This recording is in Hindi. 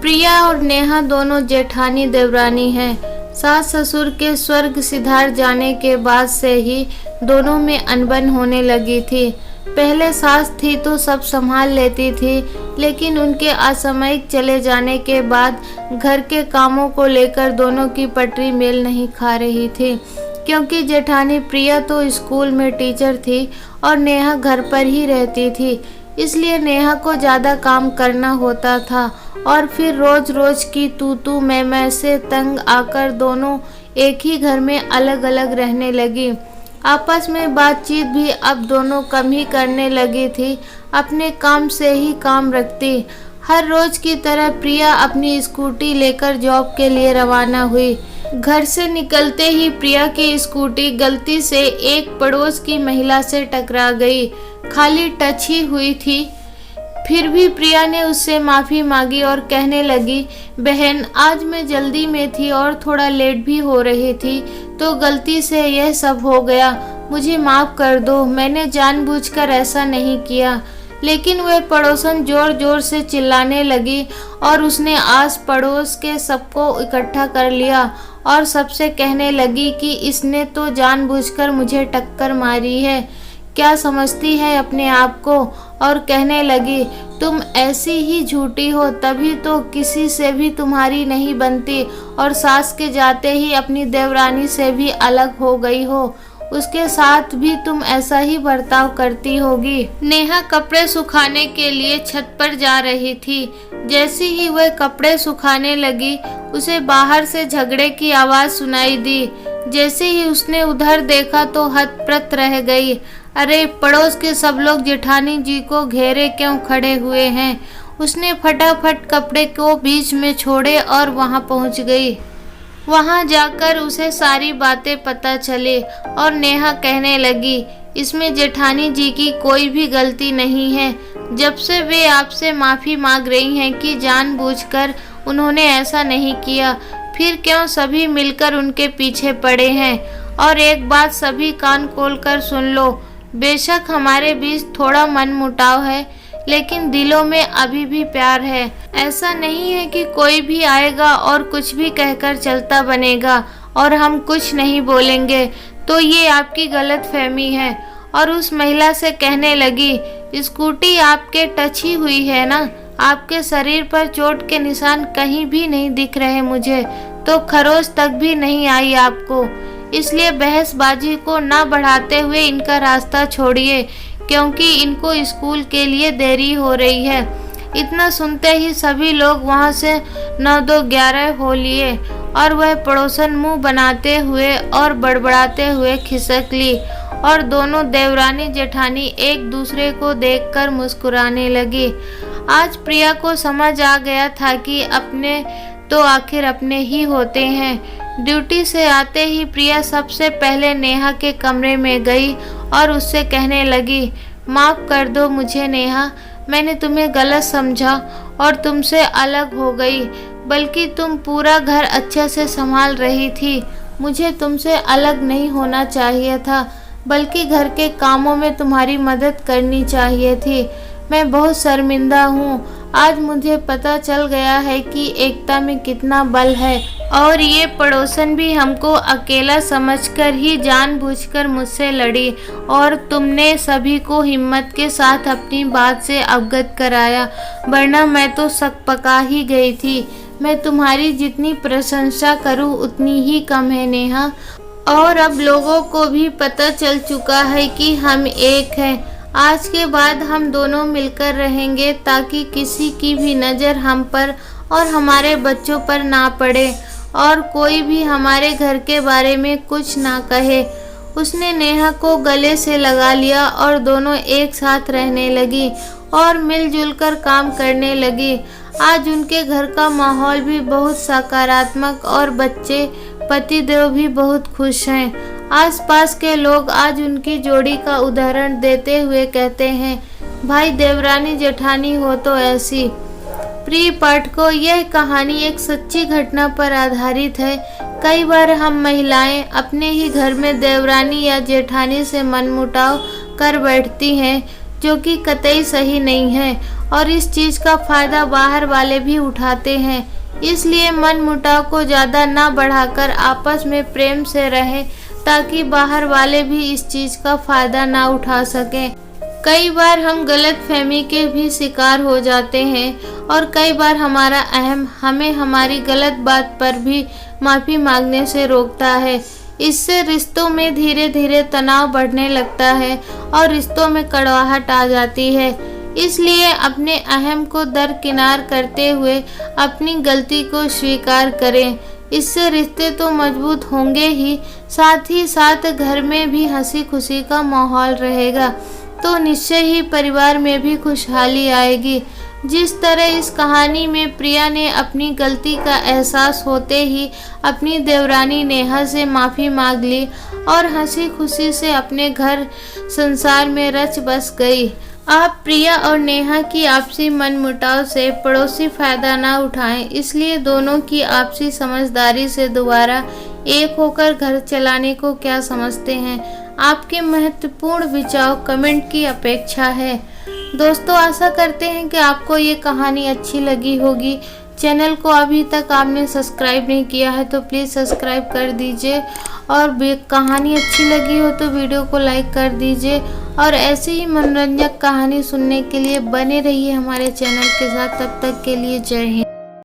प्रिया और नेहा दोनों जेठानी देवरानी हैं। सास ससुर के स्वर्ग सिधार जाने के बाद से ही दोनों में अनबन होने लगी थी। पहले सास थी तो सब संभाल लेती थी, लेकिन उनके असामयिक चले जाने के बाद घर के कामों को लेकर दोनों की पटरी मेल नहीं खा रही थी। क्योंकि जेठानी प्रिया तो स्कूल में टीचर थी और नेहा घर पर ही रहती थी, इसलिए नेहा को ज़्यादा काम करना होता था और फिर रोज रोज की तू मैं से तंग आकर दोनों एक ही घर में अलग अलग रहने लगी। आपस में बातचीत भी अब दोनों कम ही करने लगी थी, अपने काम से ही काम रखती। हर रोज की तरह प्रिया अपनी स्कूटी लेकर जॉब के लिए रवाना हुई। घर से निकलते ही प्रिया की स्कूटी गलती से एक पड़ोस की महिला से टकरा गई। खाली टच ही हुई थी, फिर भी प्रिया ने उससे माफ़ी मांगी और कहने लगी, बहन आज मैं जल्दी में थी और थोड़ा लेट भी हो रही थी, तो गलती से यह सब हो गया, मुझे माफ़ कर दो, मैंने जानबूझकर ऐसा नहीं किया। लेकिन वह पड़ोसन जोर जोर से चिल्लाने लगी और उसने आस पड़ोस के सबको इकट्ठा कर लिया और सबसे कहने लगी कि इसने तो जानबूझकर मुझे टक्कर मारी है, क्या समझती है अपने आप को। और कहने लगी, तुम ऐसी ही झूठी हो, तभी तो किसी से भी तुम्हारी नहीं बनती और सास के जाते ही अपनी देवरानी से भी अलग हो गई हो, उसके साथ भी तुम ऐसा ही बर्ताव करती होगी। नेहा कपड़े सुखाने के लिए छत पर जा रही थी। जैसे ही वह कपड़े सुखाने लगी, उसे बाहर से झगड़े की आवाज़ सुनाई दी। जैसे ही उसने उधर देखा तो हतप्रत रह गई। अरे पड़ोस के सब लोग जेठानी जी को घेरे क्यों खड़े हुए हैं। उसने फटाफट कपड़े को बीच में छोड़े और वहां पहुंच गई। वहां जाकर उसे सारी बातें पता चली और नेहा कहने लगी, इसमें जेठानी जी की कोई भी गलती नहीं है। जब से वे आपसे माफ़ी मांग रही हैं कि जानबूझकर उन्होंने ऐसा नहीं किया, फिर क्यों सभी मिलकर उनके पीछे पड़े हैं। और एक बात सभी कान खोलकर सुन लो, बेशक हमारे बीच थोड़ा मनमुटाव है, लेकिन दिलों में अभी भी प्यार है। ऐसा नहीं है कि कोई भी आएगा और कुछ भी कहकर चलता बनेगा और हम कुछ नहीं बोलेंगे, तो ये आपकी गलतफहमी है। और उस महिला से कहने लगी, स्कूटी आपके टच ही हुई है ना, आपके शरीर पर चोट के निशान कहीं भी नहीं दिख रहे मुझे, तो खरोच तक भी नहीं आई आपको। इसलिए बहसबाजी को ना बढ़ाते हुए इनका रास्ता छोड़िए, क्योंकि इनको स्कूल के लिए देरी हो रही है। इतना सुनते ही सभी लोग वहां से 9-2-11 हो लिए और वह पड़ोसन मुंह बनाते हुए और बड़बड़ाते हुए खिसक ली और दोनों देवरानी जेठानी एक दूसरे को देखकर मुस्कुराने लगी। आज प्रिया को समझ आ गया था कि अपने तो आखिर अपने ही होते हैं। ड्यूटी से आते ही प्रिया सबसे पहले नेहा के कमरे में गई और उससे कहने लगी, माफ़ कर दो मुझे नेहा, मैंने तुम्हें गलत समझा और तुमसे अलग हो गई, बल्कि तुम पूरा घर अच्छे से संभाल रही थी। मुझे तुमसे अलग नहीं होना चाहिए था, बल्कि घर के कामों में तुम्हारी मदद करनी चाहिए थी। मैं बहुत शर्मिंदा हूँ। आज मुझे पता चल गया है कि एकता में कितना बल है और ये पड़ोसन भी हमको अकेला समझकर ही जानबूझकर मुझसे लड़ी और तुमने सभी को हिम्मत के साथ अपनी बात से अवगत कराया, वरना मैं तो सकपका ही गई थी। मैं तुम्हारी जितनी प्रशंसा करूं उतनी ही कम है नेहा। और अब लोगों को भी पता चल चुका है कि हम एक हैं। आज के बाद हम दोनों मिलकर रहेंगे ताकि किसी की भी नज़र हम पर और हमारे बच्चों पर ना पड़े और कोई भी हमारे घर के बारे में कुछ ना कहे। उसने नेहा को गले से लगा लिया और दोनों एक साथ रहने लगी और मिलजुल कर काम करने लगी। आज उनके घर का माहौल भी बहुत सकारात्मक और बच्चे पतिदेव भी बहुत खुश हैं। आसपास के लोग आज उनकी जोड़ी का उदाहरण देते हुए कहते हैं, भाई देवरानी जेठानी हो तो ऐसी। प्रिय पाठकों, यह कहानी एक सच्ची घटना पर आधारित है। कई बार हम महिलाएं अपने ही घर में देवरानी या जेठानी से मनमुटाव कर बैठती हैं, जो कि कतई सही नहीं है और इस चीज का फायदा बाहर वाले भी उठाते हैं। इसलिए मन मुटाव को ज्यादा ना बढ़ाकर आपस में प्रेम से रहें ताकि बाहर वाले भी इस चीज का फायदा ना उठा सकें। कई बार हम गलत फहमी के भी शिकार हो जाते हैं और कई बार हमारा अहम हमें हमारी गलत बात पर भी माफ़ी मांगने से रोकता है। इससे रिश्तों में धीरे धीरे तनाव बढ़ने लगता है और रिश्तों में कड़वाहट आ जाती है। इसलिए अपने अहम को दरकिनार करते हुए अपनी गलती को स्वीकार करें। इससे रिश्ते तो मजबूत होंगे ही साथ घर में भी हंसी खुशी का माहौल रहेगा, तो निश्चय ही परिवार में भी खुशहाली आएगी। जिस तरह इस कहानी में प्रिया ने अपनी गलती का एहसास होते ही अपनी देवरानी नेहा से माफ़ी मांग ली और हंसी खुशी से अपने घर संसार में रच बस गई। आप प्रिया और नेहा की आपसी मनमुटाव से पड़ोसी फायदा ना उठाएं, इसलिए दोनों की आपसी समझदारी से दोबारा एक होकर घर चलाने को क्या समझते हैं। आपके महत्वपूर्ण विचार कमेंट की अपेक्षा है। दोस्तों, आशा करते हैं कि आपको ये कहानी अच्छी लगी होगी। चैनल को अभी तक आपने सब्सक्राइब नहीं किया है तो प्लीज़ सब्सक्राइब कर दीजिए और कहानी अच्छी लगी हो तो वीडियो को लाइक कर दीजिए और ऐसे ही मनोरंजक कहानी सुनने के लिए बने रहिए हमारे चैनल के साथ। तब तक के लिए जय हिंद।